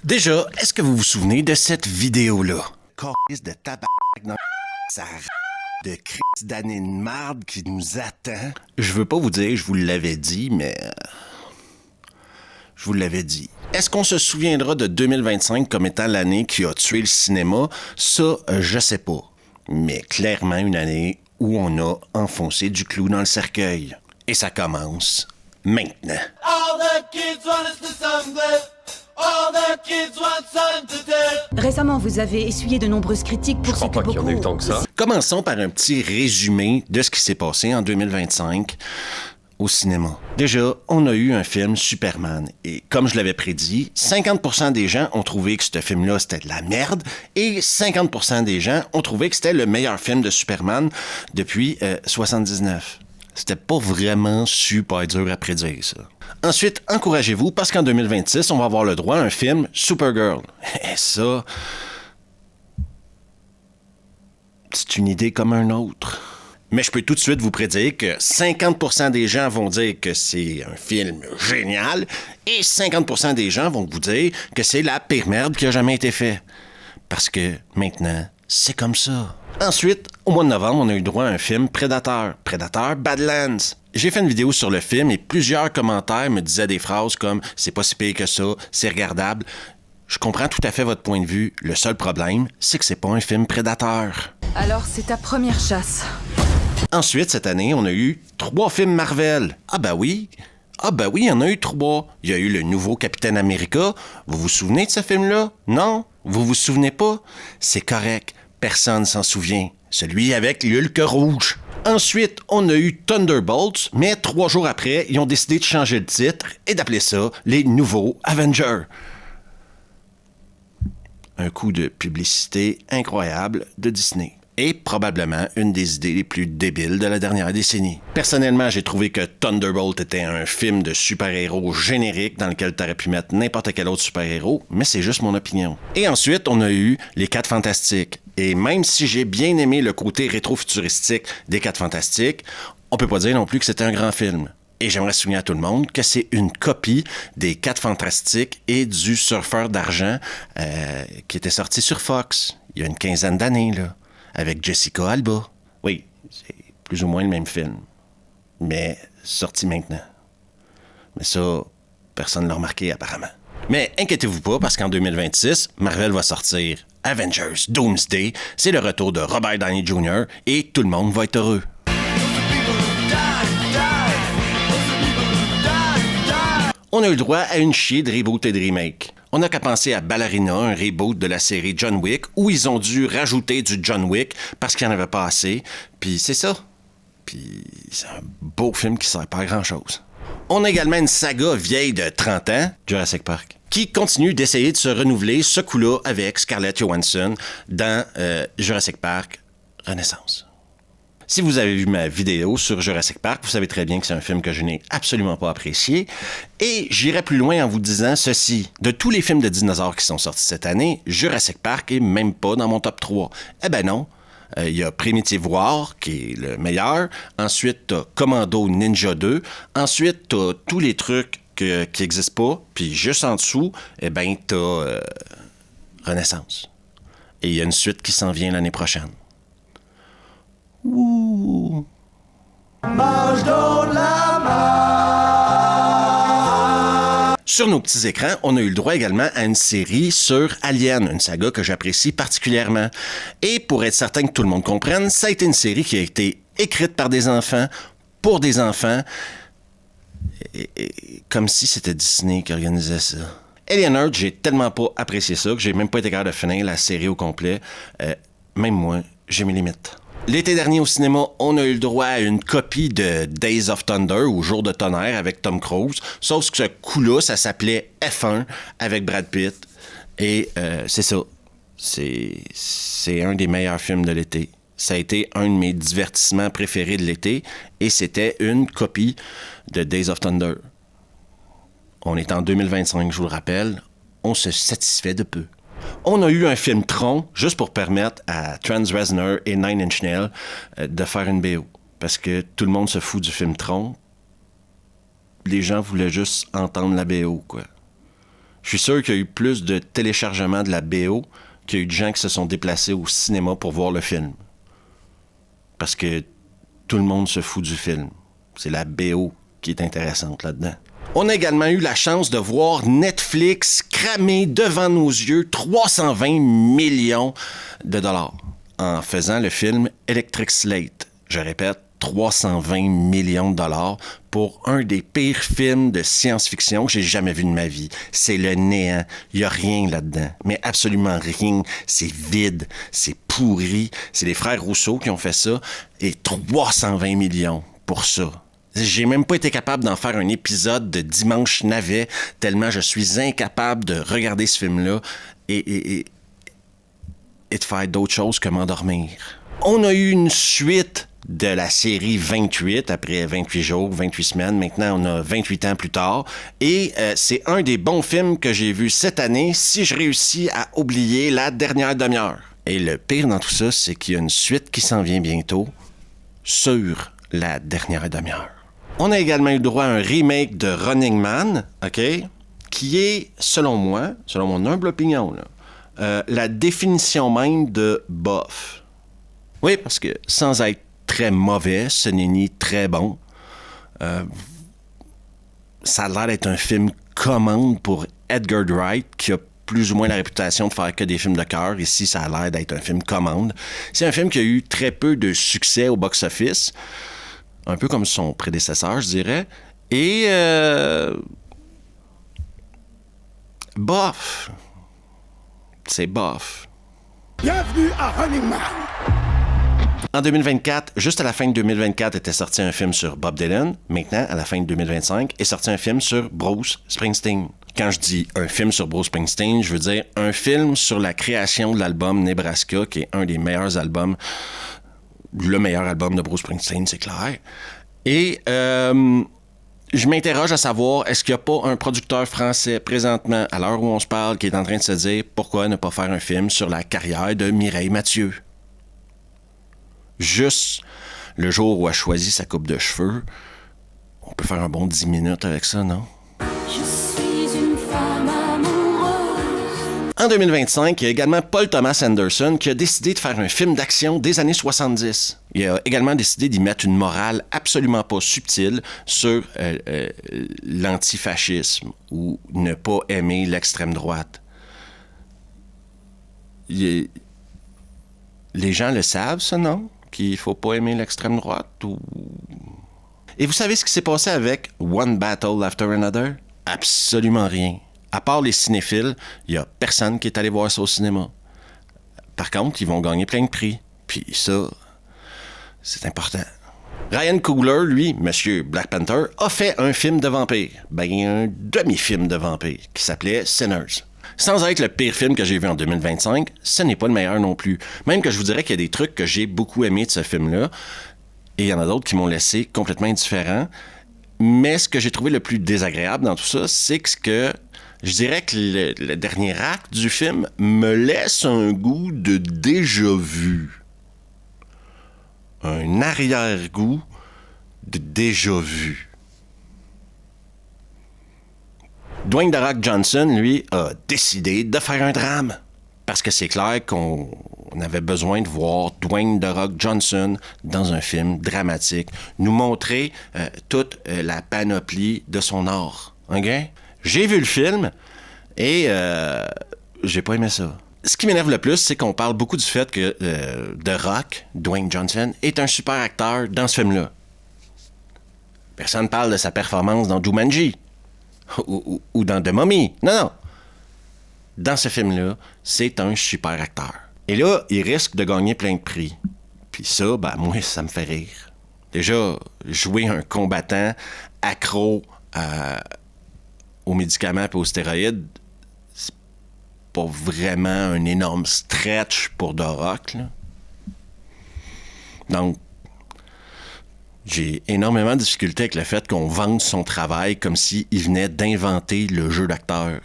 Déjà, est-ce que vous vous souvenez de cette vidéo-là? Calice de tabac dans ça de crise d'année de marde qui nous attend. Je veux pas vous dire, je vous l'avais dit, mais... je vous l'avais dit. Est-ce qu'on se souviendra de 2025 comme étant l'année qui a tué le cinéma? Ça, je sais pas. Mais clairement une année où on a enfoncé du clou dans le cercueil. Et ça commence maintenant. All the kids want us to someday. All the kids want something to tell. Récemment, vous avez essuyé de nombreuses critiques pour ce que pas qu'il y en ait eu beaucoup... tant que ça. Commençons par un petit résumé de ce qui s'est passé en 2025 au cinéma. Déjà, on a eu un film Superman et comme je l'avais prédit, 50% des gens ont trouvé que ce film-là c'était de la merde et 50% des gens ont trouvé que c'était le meilleur film de Superman depuis 79. C'était pas vraiment super dur à prédire, ça. Ensuite, encouragez-vous, parce qu'en 2026, on va avoir le droit à un film Supergirl. Et ça... c'est une idée comme un autre. Mais je peux tout de suite vous prédire que 50% des gens vont dire que c'est un film génial et 50% des gens vont vous dire que c'est la pire merde qui a jamais été faite. Parce que maintenant, c'est comme ça. Ensuite, au mois de novembre, on a eu droit à un film Predator. Predator Badlands. J'ai fait une vidéo sur le film et plusieurs commentaires me disaient des phrases comme « c'est pas si pire que ça, c'est regardable ». Je comprends tout à fait votre point de vue. Le seul problème, c'est que c'est pas un film Predator. Alors, c'est ta première chasse. Ensuite, cette année, on a eu 3 films Marvel. Ah ben oui, il y en a eu 3. Il y a eu le nouveau Capitaine America. Vous vous souvenez de ce film-là? Non? Vous vous souvenez pas? C'est correct. Personne s'en souvient. Celui avec l'Hulk rouge. Ensuite, on a eu Thunderbolts, mais 3 jours après, ils ont décidé de changer le titre et d'appeler ça les Nouveaux Avengers. Un coup de publicité incroyable de Disney. Et probablement une des idées les plus débiles de la dernière décennie. Personnellement, j'ai trouvé que Thunderbolt était un film de super-héros générique dans lequel t'aurais pu mettre n'importe quel autre super-héros, mais c'est juste mon opinion. Et ensuite, on a eu Les 4 Fantastiques. Et même si j'ai bien aimé le côté rétro-futuristique des 4 Fantastiques, on peut pas dire non plus que c'était un grand film. Et j'aimerais souligner à tout le monde que c'est une copie des 4 Fantastiques et du Surfeur d'argent qui était sorti sur Fox il y a une quinzaine d'années, là. Avec Jessica Alba. Oui, c'est plus ou moins le même film. Mais sorti maintenant. Mais ça, personne ne l'a remarqué apparemment. Mais inquiétez-vous pas, parce qu'en 2026, Marvel va sortir Avengers Doomsday. C'est le retour de Robert Downey Jr. et tout le monde va être heureux. On a eu le droit à une chier de reboot et de remake. On n'a qu'à penser à Ballerina, un reboot de la série John Wick, où ils ont dû rajouter du John Wick parce qu'il n'y en avait pas assez. Puis c'est ça. Puis c'est un beau film qui sert pas à grand-chose. On a également une saga vieille de 30 ans, Jurassic Park, qui continue d'essayer de se renouveler, ce coup-là, avec Scarlett Johansson dans Jurassic Park Renaissance. Si vous avez vu ma vidéo sur Jurassic Park, vous savez très bien que c'est un film que je n'ai absolument pas apprécié. Et j'irai plus loin en vous disant ceci. De tous les films de dinosaures qui sont sortis cette année, Jurassic Park est même pas dans mon top 3. Eh ben non. Il y a Primitive War, qui est le meilleur. Ensuite, t'as Commando Ninja 2. Ensuite, t'as tous les trucs qui n'existent pas. Puis juste en dessous, eh ben, t'as Renaissance. Et il y a une suite qui s'en vient l'année prochaine. Ouh. Sur nos petits écrans, on a eu le droit également à une série sur Alien, une saga que j'apprécie particulièrement. Et pour être certain que tout le monde comprenne, ça a été une série qui a été écrite par des enfants, pour des enfants, et comme si c'était Disney qui organisait ça. Alien Earth, j'ai tellement pas apprécié ça que j'ai même pas été capable de finir la série au complet. Même moi, j'ai mes limites. L'été dernier au cinéma, on a eu le droit à une copie de Days of Thunder ou Jour de tonnerre avec Tom Cruise. Sauf que ce coup-là, ça s'appelait F1 avec Brad Pitt. Et c'est ça. C'est un des meilleurs films de l'été. Ça a été un de mes divertissements préférés de l'été. Et c'était une copie de Days of Thunder. On est en 2025, je vous le rappelle. On se satisfait de peu. On a eu un film Tron, juste pour permettre à Trent Reznor et Nine Inch Nails de faire une BO. Parce que tout le monde se fout du film Tron. Les gens voulaient juste entendre la BO, quoi. Je suis sûr qu'il y a eu plus de téléchargements de la BO qu'il y a eu de gens qui se sont déplacés au cinéma pour voir le film. Parce que tout le monde se fout du film. C'est la BO qui est intéressante là-dedans. On a également eu la chance de voir Netflix cramer devant nos yeux 320 millions de dollars en faisant le film Electric Slate. Je répète, 320 millions de dollars pour un des pires films de science-fiction que j'ai jamais vu de ma vie. C'est le néant. Il n'y a rien là-dedans. Mais absolument rien. C'est vide. C'est pourri. C'est les frères Rousseau qui ont fait ça. Et 320 millions pour ça. J'ai même pas été capable d'en faire un épisode de Dimanche Navet tellement je suis incapable de regarder ce film-là et de faire d'autres choses que m'endormir. On a eu une suite de la série 28, après 28 jours, 28 semaines. Maintenant, on a 28 ans plus tard. Et c'est un des bons films que j'ai vu cette année si je réussis à oublier la dernière demi-heure. Et le pire dans tout ça, c'est qu'il y a une suite qui s'en vient bientôt sur la dernière demi-heure. On a également eu droit à un remake de Running Man, OK, qui est, selon moi, selon mon humble opinion, là, la définition même de bof. Oui, parce que sans être très mauvais, ce n'est ni très bon. Ça a l'air d'être un film commande pour Edgar Wright, qui a plus ou moins la réputation de faire que des films de cœur. Ici, ça a l'air d'être un film commande. C'est un film qui a eu très peu de succès au box-office, un peu comme son prédécesseur, je dirais. Et bof. C'est bof. Bienvenue à Running Man! En 2024, juste à la fin de 2024, était sorti un film sur Bob Dylan. Maintenant, à la fin de 2025, est sorti un film sur Bruce Springsteen. Quand je dis un film sur Bruce Springsteen, je veux dire un film sur la création de l'album Nebraska, qui est un des meilleurs albums, le meilleur album de Bruce Springsteen, c'est clair. Et je m'interroge à savoir, est-ce qu'il n'y a pas un producteur français présentement, à l'heure où on se parle, qui est en train de se dire pourquoi ne pas faire un film sur la carrière de Mireille Mathieu? Juste le jour où elle choisit sa coupe de cheveux, on peut faire un bon 10 minutes avec ça, non? Je suis une femme amoureuse. En 2025, il y a également Paul Thomas Anderson qui a décidé de faire un film d'action des années 70. Il a également décidé d'y mettre une morale absolument pas subtile sur l'antifascisme ou ne pas aimer l'extrême droite. Les gens le savent, ça, non? Qu'il faut pas aimer l'extrême droite ou... Et vous savez ce qui s'est passé avec One Battle After Another? Absolument rien. À part les cinéphiles, il y a personne qui est allé voir ça au cinéma. Par contre, ils vont gagner plein de prix. Puis ça, c'est important. Ryan Coogler, lui, Monsieur Black Panther, a fait un film de vampire. Ben, un demi-film de vampire qui s'appelait Sinners. Sans être le pire film que j'ai vu en 2025, ce n'est pas le meilleur non plus. Même que je vous dirais qu'il y a des trucs que j'ai beaucoup aimés de ce film-là, et il y en a d'autres qui m'ont laissé complètement indifférent. Mais ce que j'ai trouvé le plus désagréable dans tout ça, c'est que je dirais que le dernier acte du film me laisse un goût de déjà-vu. Un arrière-goût de déjà-vu. Dwayne The Rock Johnson, lui, a décidé de faire un drame. Parce que c'est clair qu'on avait besoin de voir Dwayne The Rock Johnson dans un film dramatique, nous montrer toute la panoplie de son art. OK? J'ai vu le film et j'ai pas aimé ça. Ce qui m'énerve le plus, c'est qu'on parle beaucoup du fait que The Rock, Dwayne Johnson, est un super acteur dans ce film-là. Personne ne parle de sa performance dans Jumanji. Ou dans The Mummy. Non. Dans ce film-là, c'est un super acteur. Et là, il risque de gagner plein de prix. Puis ça, ben moi, ça me fait rire. Déjà, jouer un combattant accro aux médicaments et aux stéroïdes, c'est pas vraiment un énorme stretch pour The Rock, là. Donc, j'ai énormément de difficultés avec le fait qu'on vende son travail comme s'il venait d'inventer le jeu d'acteur.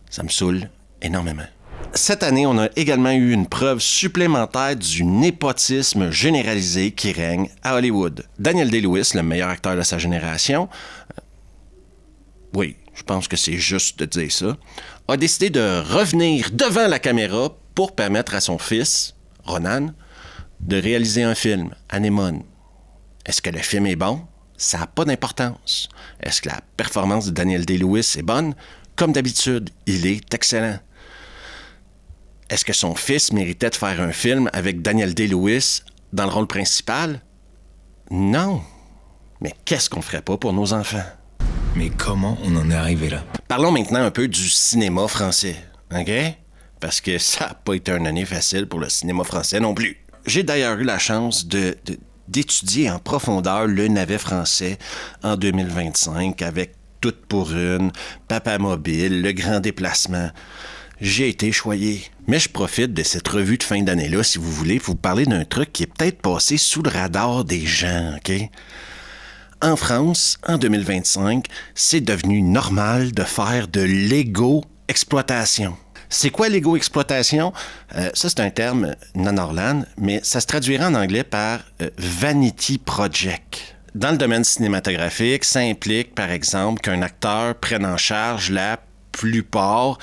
Ça me saoule énormément. Cette année, on a également eu une preuve supplémentaire du népotisme généralisé qui règne à Hollywood. Daniel Day-Lewis, le meilleur acteur de sa génération, oui, je pense que c'est juste de dire ça, a décidé de revenir devant la caméra pour permettre à son fils, Ronan, de réaliser un film, Anémone. Est-ce que le film est bon? Ça n'a pas d'importance. Est-ce que la performance de Daniel Day-Lewis est bonne? Comme d'habitude, il est excellent. Est-ce que son fils méritait de faire un film avec Daniel Day-Lewis dans le rôle principal? Non. Mais qu'est-ce qu'on ferait pas pour nos enfants? Mais comment on en est arrivé là? Parlons maintenant un peu du cinéma français, OK? Parce que ça n'a pas été une année facile pour le cinéma français non plus. J'ai d'ailleurs eu la chance d'étudier en profondeur le navet français en 2025 avec Tout pour une, Papa Mobile, Le Grand Déplacement. J'ai été choyé. Mais je profite de cette revue de fin d'année-là, si vous voulez, pour vous parler d'un truc qui est peut-être passé sous le radar des gens, OK? En France, en 2025, c'est devenu normal de faire de l'égo-exploitation. C'est quoi l'égo-exploitation? Ça, c'est un terme non-orlan, mais ça se traduirait en anglais par vanity project. Dans le domaine cinématographique, ça implique, par exemple, qu'un acteur prenne en charge la plupart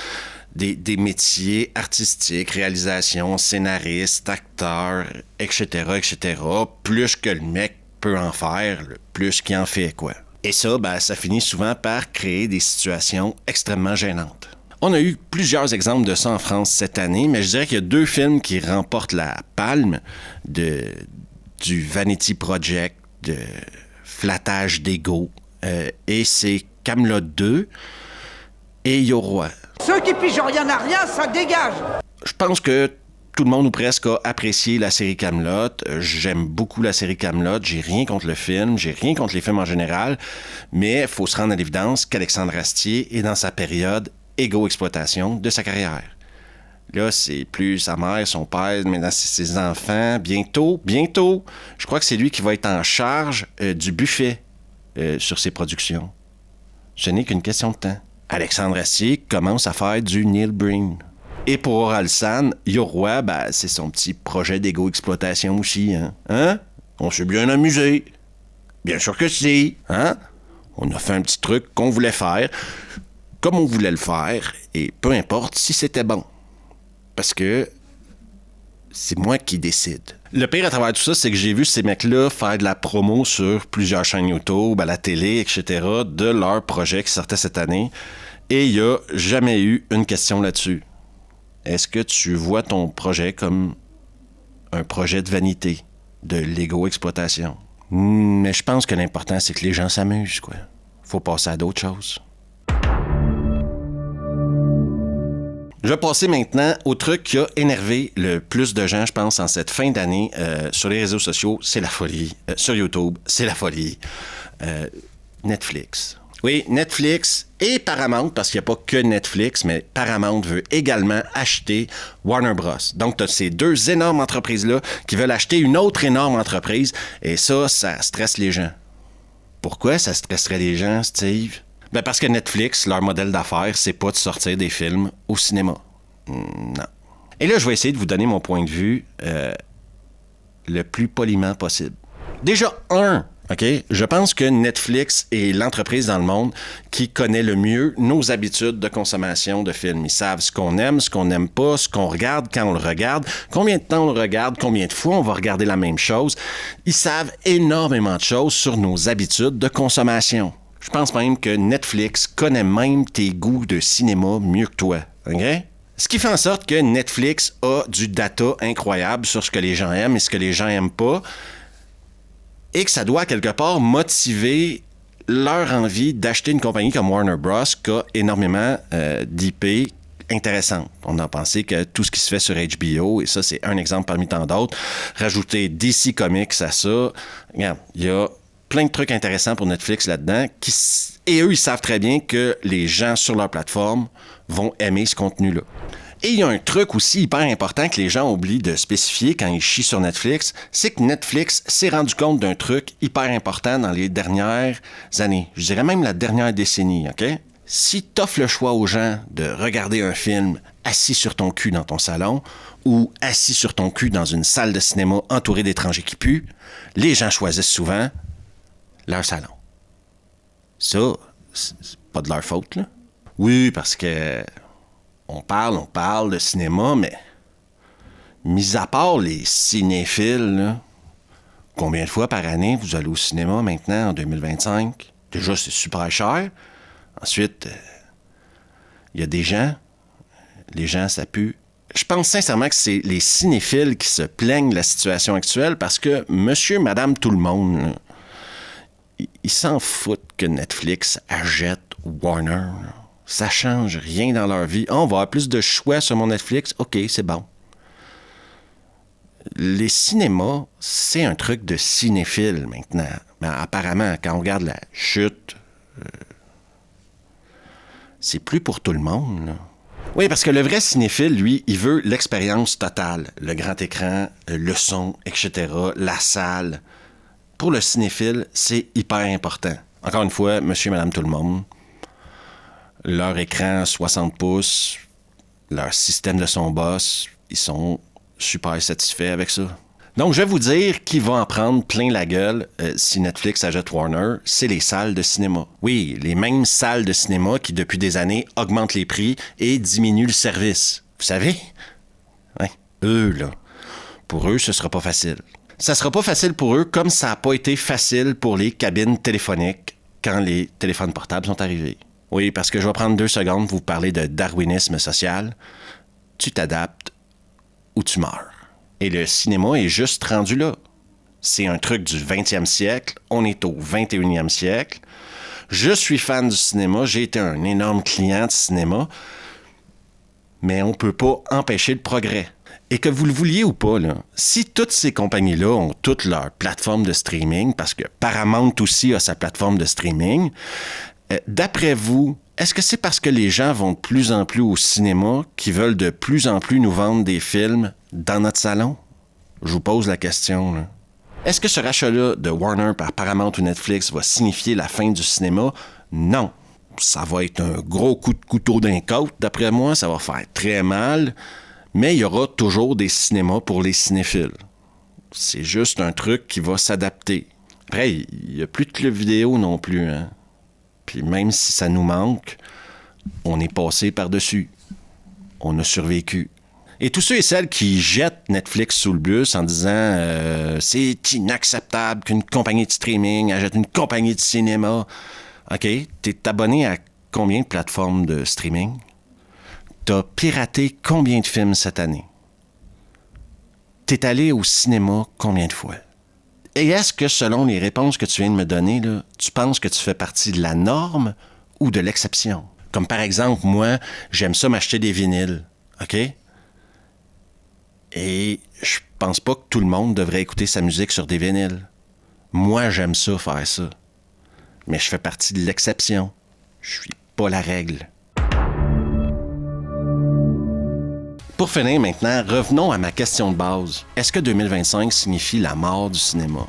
des métiers artistiques, réalisation, scénariste, acteur, etc., etc., plus que le mec peut en faire, le plus qu'il en fait, quoi. Et ça, ça finit souvent par créer des situations extrêmement gênantes. On a eu plusieurs exemples de ça en France cette année, mais je dirais qu'il y a 2 films qui remportent la palme du Vanity Project, de flattage d'ego, et c'est Kaamelott 2 et Yo Roi. Ceux qui pigent rien à rien, ça dégage! Je pense que tout le monde ou presque a apprécié la série Kaamelott. J'aime beaucoup la série Kaamelott. J'ai rien contre le film, j'ai rien contre les films en général, mais il faut se rendre à l'évidence qu'Alexandre Astier est dans sa période égo-exploitation de sa carrière. Là, c'est plus sa mère, son père, maintenant c'est ses enfants. Bientôt, je crois que c'est lui qui va être en charge du buffet sur ses productions. Ce n'est qu'une question de temps. Alexandre Astier commence à faire du Neil Breen. Et pour Oralsan, Yo Roi, c'est son petit projet d'égo-exploitation aussi, hein? On s'est bien amusé. Bien sûr que si, hein? On a fait un petit truc qu'on voulait faire, comme on voulait le faire, et peu importe si c'était bon. Parce que c'est moi qui décide. Le pire à travers tout ça, c'est que j'ai vu ces mecs-là faire de la promo sur plusieurs chaînes YouTube, à la télé, etc., de leur projet qui sortait cette année, et il n'y a jamais eu une question là-dessus. Est-ce que tu vois ton projet comme un projet de vanité, de l'égo-exploitation? Mais je pense que l'important, c'est que les gens s'amusent, quoi. Faut passer à d'autres choses. Je vais passer maintenant au truc qui a énervé le plus de gens, je pense, en cette fin d'année. Sur les réseaux sociaux, c'est la folie. Sur YouTube, c'est la folie. Netflix. Oui, Netflix et Paramount, parce qu'il n'y a pas que Netflix, mais Paramount veut également acheter Warner Bros. Donc, tu as ces 2 énormes entreprises-là qui veulent acheter une autre énorme entreprise, et ça stresse les gens. Pourquoi ça stresserait les gens, Steve? Parce que Netflix, leur modèle d'affaires, c'est pas de sortir des films au cinéma. Non. Et là, je vais essayer de vous donner mon point de vue le plus poliment possible. Déjà, OK? Je pense que Netflix est l'entreprise dans le monde qui connaît le mieux nos habitudes de consommation de films. Ils savent ce qu'on aime, ce qu'on n'aime pas, ce qu'on regarde quand on le regarde, combien de temps on le regarde, combien de fois on va regarder la même chose. Ils savent énormément de choses sur nos habitudes de consommation. Je pense même que Netflix connaît même tes goûts de cinéma mieux que toi. OK? Ce qui fait en sorte que Netflix a du data incroyable sur ce que les gens aiment et ce que les gens n'aiment pas, et que ça doit quelque part motiver leur envie d'acheter une compagnie comme Warner Bros. Qui a énormément d'IP intéressantes. On a pensé que tout ce qui se fait sur HBO, et ça c'est un exemple parmi tant d'autres, rajouter DC Comics à ça, regarde, il y a plein de trucs intéressants pour Netflix là-dedans, et eux, ils savent très bien que les gens sur leur plateforme vont aimer ce contenu-là. Et il y a un truc aussi hyper important que les gens oublient de spécifier quand ils chient sur Netflix, c'est que Netflix s'est rendu compte d'un truc hyper important dans les dernières années. Je dirais même la dernière décennie, OK? Si t'offres le choix aux gens de regarder un film assis sur ton cul dans ton salon ou assis sur ton cul dans une salle de cinéma entourée d'étrangers qui puent, les gens choisissent souvent leur salon. Ça, c'est pas de leur faute, là. Oui, parce que on parle de cinéma, mais mis à part les cinéphiles, là, combien de fois par année vous allez au cinéma maintenant en 2025? Déjà, c'est super cher. Ensuite, il y a des gens, les gens, ça pue. Je pense sincèrement que c'est les cinéphiles qui se plaignent de la situation actuelle parce que monsieur, madame, tout le monde, là, ils s'en foutent que Netflix achète Warner. Là. Ça change rien dans leur vie. On va avoir plus de choix sur mon Netflix. OK, c'est bon. Les cinémas, c'est un truc de cinéphile maintenant. Mais apparemment, quand on regarde la chute, c'est plus pour tout le monde, là. Oui, parce que le vrai cinéphile, lui, il veut l'expérience totale. Le grand écran, le son, etc., la salle. Pour le cinéphile, c'est hyper important. Encore une fois, monsieur, madame, tout le monde, leur écran 60 pouces, leur système de son boss, ils sont super satisfaits avec ça. Donc, je vais vous dire qui va en prendre plein la gueule si Netflix achète Warner, c'est les salles de cinéma. Oui, les mêmes salles de cinéma qui, depuis des années, augmentent les prix et diminuent le service. Vous savez? Ouais, eux, là. Pour eux, ce sera pas facile. Ça sera pas facile pour eux comme ça n'a pas été facile pour les cabines téléphoniques quand les téléphones portables sont arrivés. Oui, parce que je vais prendre 2 secondes pour vous parler de darwinisme social. Tu t'adaptes ou tu meurs. Et le cinéma est juste rendu là. C'est un truc du 20e siècle. On est au 21e siècle. Je suis fan du cinéma. J'ai été un énorme client de cinéma. Mais on ne peut pas empêcher le progrès. Et que vous le vouliez ou pas, là, si toutes ces compagnies-là ont toutes leurs plateformes de streaming, parce que Paramount aussi a sa plateforme de streaming, d'après vous, est-ce que c'est parce que les gens vont de plus en plus au cinéma qu'ils veulent de plus en plus nous vendre des films dans notre salon? Je vous pose la question, là. Est-ce que ce rachat-là de Warner par Paramount ou Netflix va signifier la fin du cinéma? Non. Ça va être un gros coup de couteau d'un côte, d'après moi. Ça va faire très mal. Mais il y aura toujours des cinémas pour les cinéphiles. C'est juste un truc qui va s'adapter. Après, il n'y a plus de clubs vidéo non plus, hein. Puis même si ça nous manque, on est passé par-dessus. On a survécu. Et tous ceux et celles qui jettent Netflix sous le bus en disant c'est inacceptable qu'une compagnie de streaming achète une compagnie de cinéma. OK, t'es abonné à combien de plateformes de streaming? T'as piraté combien de films cette année? T'es allé au cinéma combien de fois? Et est-ce que, selon les réponses que tu viens de me donner, là, tu penses que tu fais partie de la norme ou de l'exception? Comme par exemple, moi, j'aime ça m'acheter des vinyles, OK? Et je pense pas que tout le monde devrait écouter sa musique sur des vinyles. Moi, j'aime ça, faire ça. Mais je fais partie de l'exception. Je suis pas la règle. Pour finir maintenant, revenons à ma question de base. Est-ce que 2025 signifie la mort du cinéma?